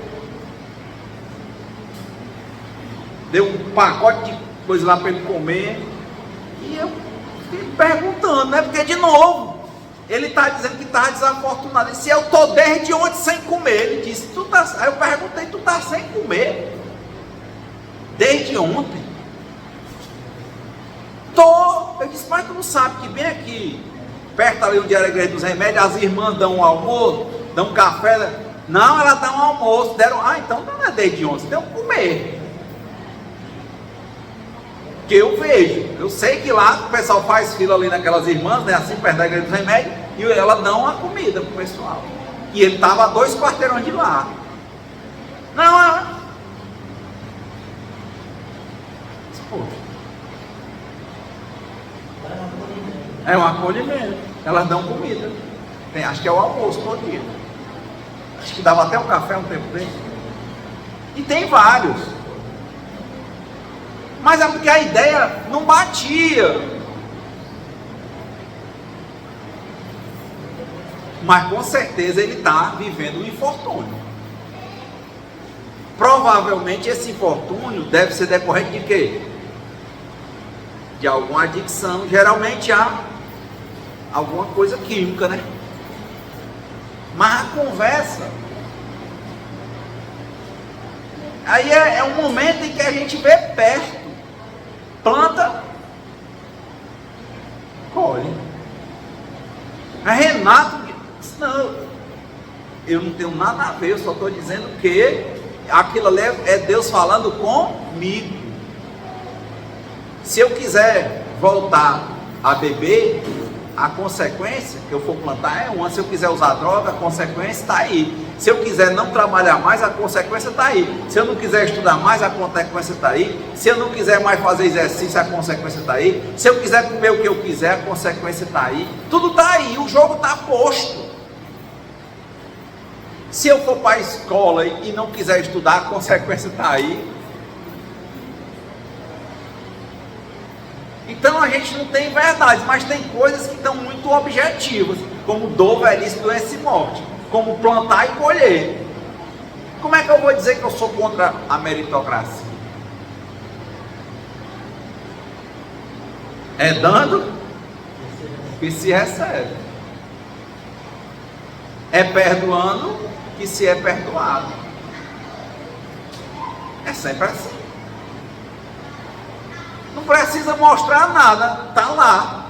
deu um pacote de coisa lá para ele comer. E eu fiquei perguntando, né? Porque de novo ele está dizendo que estava desafortunado. E se eu estou desde ontem sem comer? Ele disse, tu tá... Aí eu perguntei, tu está sem comer? Desde ontem? Tô. Eu disse, mas tu não sabe que bem aqui, perto ali onde era a igreja dos remédios, as irmãs dão um almoço, dão um café. Não, elas dão um almoço, deram. Ah, então não é desde ontem, deu comer. Que eu vejo, eu sei que lá o pessoal faz fila ali naquelas irmãs, né, assim perto da igreja dos remédios, e elas dão uma comida pro pessoal. E ele estava a 2 quarteirões de lá. Não, poxa, é um acolhimento. Elas dão comida. Tem, acho que é o almoço todo dia. Acho que dava até um café um tempo desse. E tem vários. Mas é porque a ideia não batia. Mas com certeza ele está vivendo um infortúnio. Provavelmente esse infortúnio deve ser decorrente de quê? De alguma adicção. Geralmente há alguma coisa química, né? Mas a conversa, aí é um momento em que a gente vê perto, planta, colhe. A Renato disse, não, eu não tenho nada a ver, eu só estou dizendo que aquilo ali é Deus falando comigo. Se eu quiser voltar a beber, a consequência que eu for plantar é uma. Se eu quiser usar droga, a consequência está aí. Se eu quiser não trabalhar mais, a consequência está aí. Se eu não quiser estudar mais, a consequência está aí. Se eu não quiser mais fazer exercício, a consequência está aí. Se eu quiser comer o que eu quiser, a consequência está aí. Tudo está aí, o jogo está posto. Se eu for para a escola e não quiser estudar, a consequência está aí. Então a gente não tem verdades, mas tem coisas que estão muito objetivas, como dor, velhice, doença e morte, como plantar e colher. Como é que eu vou dizer que eu sou contra a meritocracia? É dando que se recebe, é perdoando que se é perdoado. É sempre assim. Não precisa mostrar nada, está lá.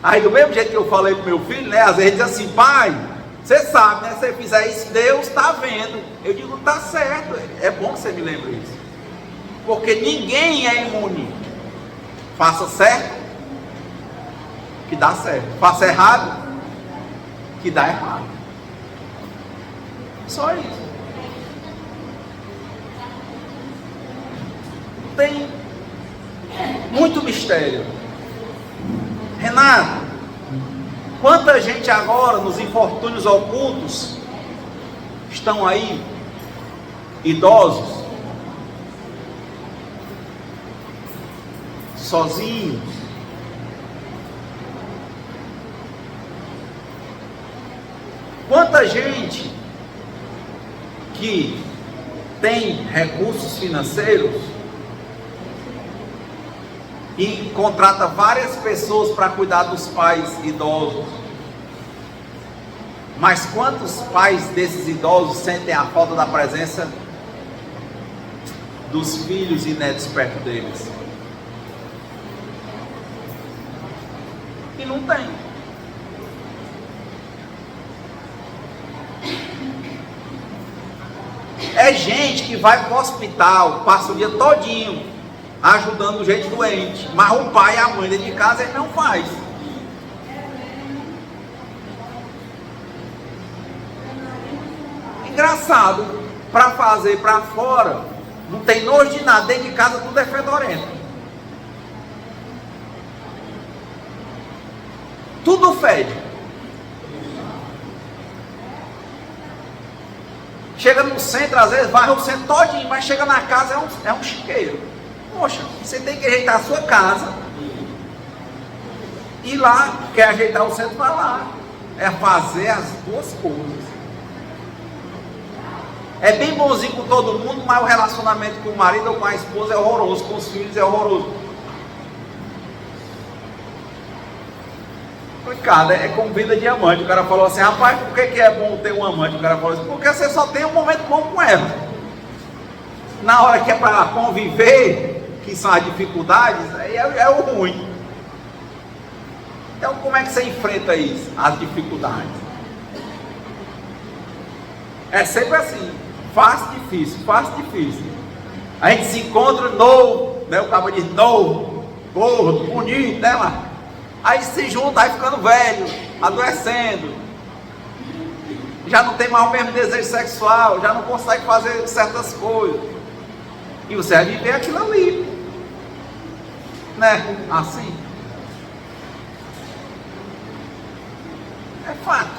Aí do mesmo jeito que eu falei para o meu filho, né? Às vezes ele diz assim: pai, você sabe, né? Se você fizer isso, Deus está vendo. Eu digo: está certo, é bom que você me lembre isso. Porque ninguém é imune. Faça certo, que dá certo. Faça errado, que dá errado. Só isso. Tem muito mistério. Renato, quanta gente agora nos infortúnios ocultos estão aí, idosos, sozinhos, quanta gente que tem recursos financeiros e contrata várias pessoas para cuidar dos pais idosos. Mas quantos pais desses idosos sentem a falta da presença dos filhos e netos perto deles? E não tem. É gente que vai para o hospital, passa o dia todinho ajudando o gente doente, mas o pai e a mãe dentro de casa ele não faz. Engraçado, para fazer para fora, não tem nojo de nada, dentro de casa tudo é fedorento. Tudo fede. Chega no centro, às vezes vai o centro todinho, mas chega na casa é um chiqueiro. Poxa, você tem que ajeitar a sua casa. E lá, quer ajeitar o centro, vai lá. É fazer as duas coisas. É bem bonzinho com todo mundo, mas o relacionamento com o marido ou com a esposa é horroroso, com os filhos é horroroso. Complicado, é como vida de amante. O cara falou assim: rapaz, por que é bom ter um amante? O cara falou assim: porque você só tem um momento bom com ela. Na hora que é para conviver, que são as dificuldades, aí é o ruim. Então como é que você enfrenta isso? As dificuldades. É sempre assim, fácil, difícil. A gente se encontra novo, né? O cara diz novo, gordo, bonito, né? Mas aí se junta, aí ficando velho, adoecendo, já não tem mais o mesmo desejo sexual, já não consegue fazer certas coisas, e você vai viver aquilo ali, né? Assim é fato.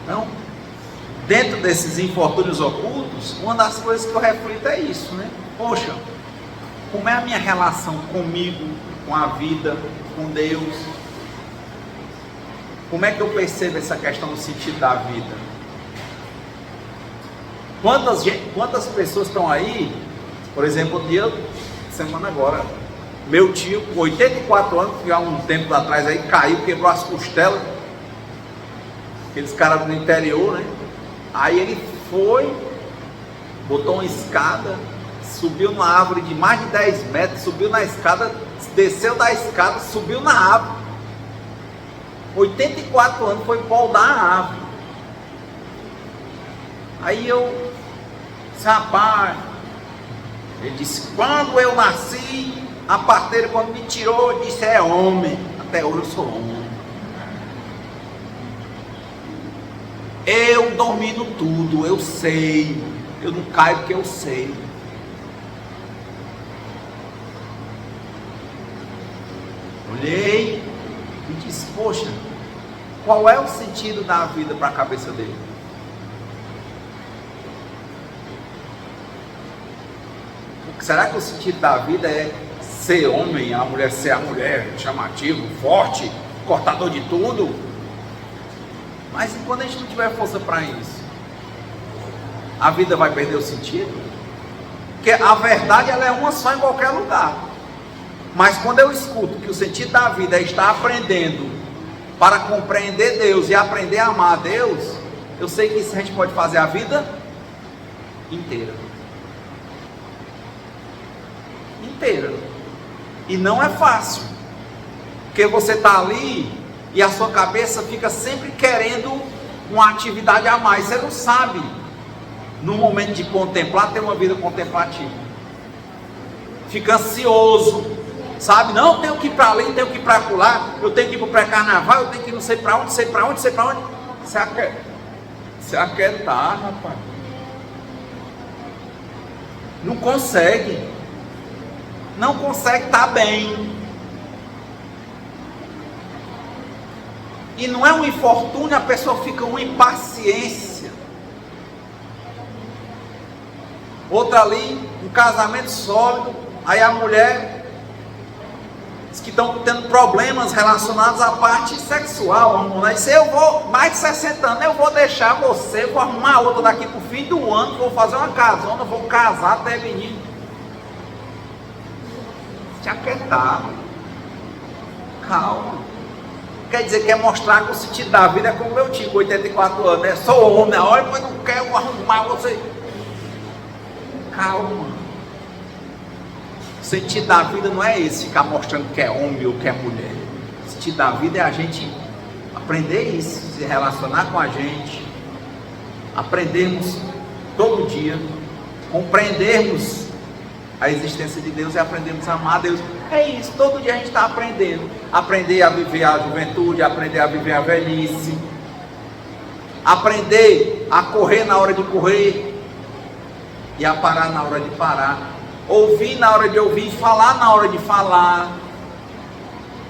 Então, dentro desses infortúnios ocultos, uma das coisas que eu reflito é isso, né? Poxa, como é a minha relação comigo, com a vida, com Deus? Como é que eu percebo essa questão do sentido da vida? Quantas pessoas estão aí? Por exemplo, semana agora, meu tio, com 84 anos, que há um tempo atrás aí, caiu, quebrou as costelas. Aqueles caras do interior, né? Aí ele foi, botou uma escada, subiu numa árvore de mais de 10 metros, subiu na escada, desceu da escada, subiu na árvore. 84 anos, foi poldar a árvore. Aí rapaz, ele disse: quando eu nasci, A parteira, quando me tirou, disse: é homem. Até hoje eu sou homem. Eu domino tudo, eu sei. Eu não caio porque eu sei. Olhei e disse: poxa, qual é o sentido da vida para a cabeça dele? Será que o sentido da vida é ser homem, a mulher ser a mulher, chamativo, forte, cortador de tudo? Mas e quando a gente não tiver força para isso? A vida vai perder o sentido? Porque a verdade, ela é uma só em qualquer lugar. Mas quando eu escuto que o sentido da vida é estar aprendendo para compreender Deus e aprender a amar a Deus, eu sei que isso a gente pode fazer a vida inteira. Inteira. E não é fácil, porque você está ali e a sua cabeça fica sempre querendo uma atividade a mais. Você não sabe, no momento de contemplar, ter uma vida contemplativa. Fica ansioso, sabe? Não, tenho que ir para ali, tenho que ir para lá, eu tenho que ir para o pré-carnaval, eu tenho que ir não sei para onde, sei para onde, sei para onde. Se aquietar, rapaz. Não consegue. Não consegue estar bem. E não é um infortúnio, a pessoa fica uma impaciência. Outra ali, um casamento sólido, aí a mulher diz que estão tendo problemas relacionados à parte sexual. A mulher diz: eu vou, mais de 60 anos, eu vou deixar você, vou arrumar outra daqui para o fim do ano, vou fazer uma casona, vou casar até menino. Se aquietar, calma. Quer dizer, quer mostrar que o sentido da vida é como meu tio, com 84 anos, né? Sou homem, olha, mas não quero arrumar você. Calma. O sentido da vida não é esse, ficar mostrando que é homem ou que é mulher. O sentido da vida é a gente aprender isso, se relacionar com a gente, aprendermos todo dia, compreendermos a existência de Deus e aprendemos a amar a Deus. É isso, todo dia a gente está aprendendo. Aprender a viver a juventude, aprender a viver a velhice, aprender a correr na hora de correr e a parar na hora de parar, ouvir na hora de ouvir, falar na hora de falar.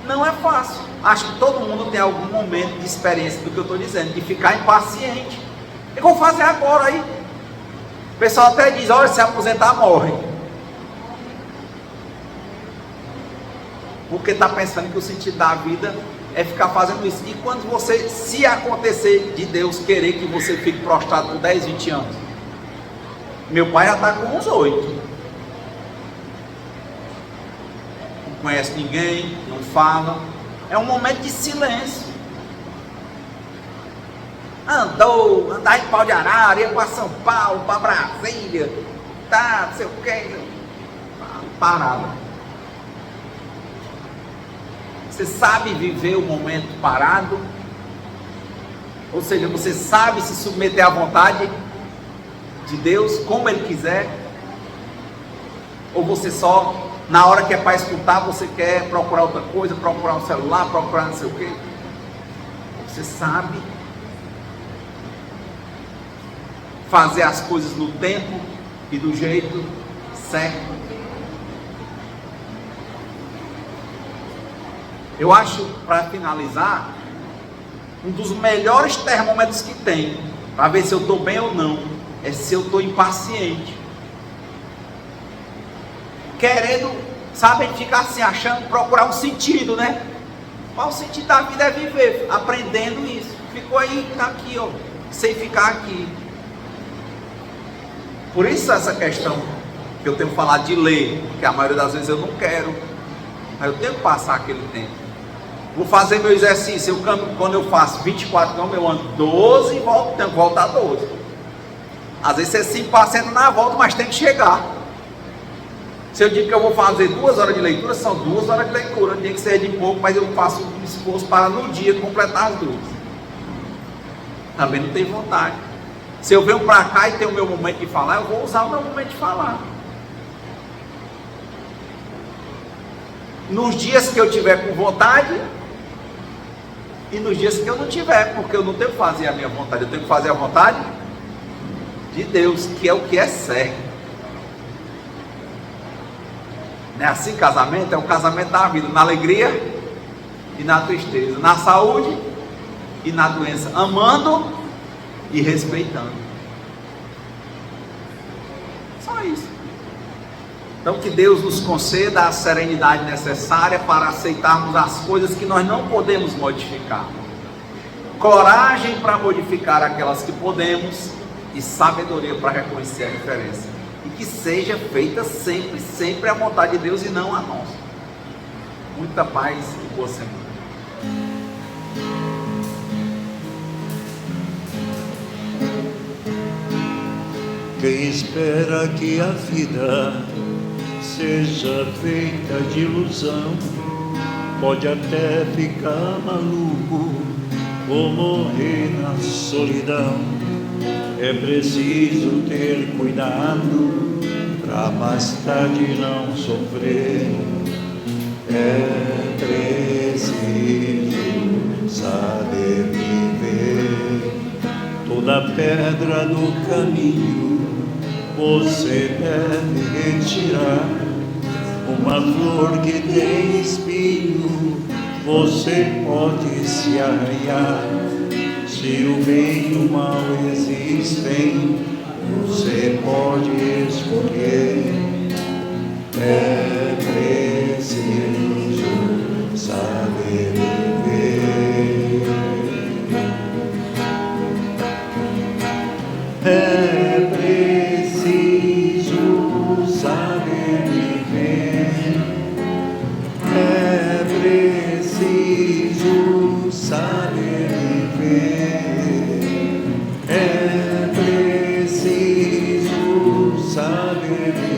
Não é fácil. Acho que todo mundo tem algum momento de experiência do que eu estou dizendo, de ficar impaciente. O que eu vou fazer agora aí? O pessoal até diz: olha, se aposentar morre. Porque está pensando que o sentido da vida é ficar fazendo isso. E quando você, se acontecer de Deus querer que você fique prostrado por 10, 20 anos? Meu pai já está com uns 8. Não conhece ninguém, não fala. É um momento de silêncio. Andar em Pau de Arara, ia para São Paulo, para Brasília, tá, não sei o que, parado. Você sabe viver o momento parado? Ou seja, você sabe se submeter à vontade de Deus, como Ele quiser? Ou você só, na hora que é para escutar, você quer procurar outra coisa, procurar um celular, procurar não sei o quê? Você sabe fazer as coisas no tempo e do jeito certo? Eu acho, para finalizar, um dos melhores termômetros que tem, para ver se eu estou bem ou não, é se eu estou impaciente. Querendo, sabe, ficar assim, achando, procurar um sentido, né? Qual o sentido da vida é viver, aprendendo isso. Ficou aí, está aqui, ó, sem ficar aqui. Por isso essa questão que eu tenho falado de ler, que a maioria das vezes eu não quero, mas eu tenho que passar aquele tempo. Vou fazer meu exercício, quando eu faço 24 km, eu ando 12 e volto, tenho que voltar 12. Às vezes você se impacienta na volta, mas tem que chegar. Se eu digo que eu vou fazer 2 horas de leitura, são 2 horas de leitura. Tem que ser de pouco, mas eu faço um esforço para no dia completar as 2. Também não tenho vontade. Se eu venho para cá e tenho o meu momento de falar, eu vou usar o meu momento de falar. nos dias que eu tiver com vontade e nos dias que eu não tiver, porque eu não tenho que fazer a minha vontade, eu tenho que fazer a vontade de Deus, que é o que é certo. Não é assim casamento? É o casamento da vida, na alegria e na tristeza, na saúde e na doença, amando e respeitando. Só isso. Então que Deus nos conceda a serenidade necessária para aceitarmos as coisas que nós não podemos modificar, coragem para modificar aquelas que podemos e sabedoria para reconhecer a diferença, e que seja feita sempre, sempre a vontade de Deus e não a nossa. Muita paz e boa semana. Quem espera que a vida seja feita de ilusão pode até ficar maluco ou morrer na solidão. É preciso ter cuidado pra mais tarde não sofrer. É preciso saber viver. Toda pedra do caminho você deve retirar. Uma flor que tem espinho você pode se arranhar. Se o bem e o mal existem, você pode escolher. É preciso saber viver. É preciso saber viver. É preciso saber viver. É preciso saber viver.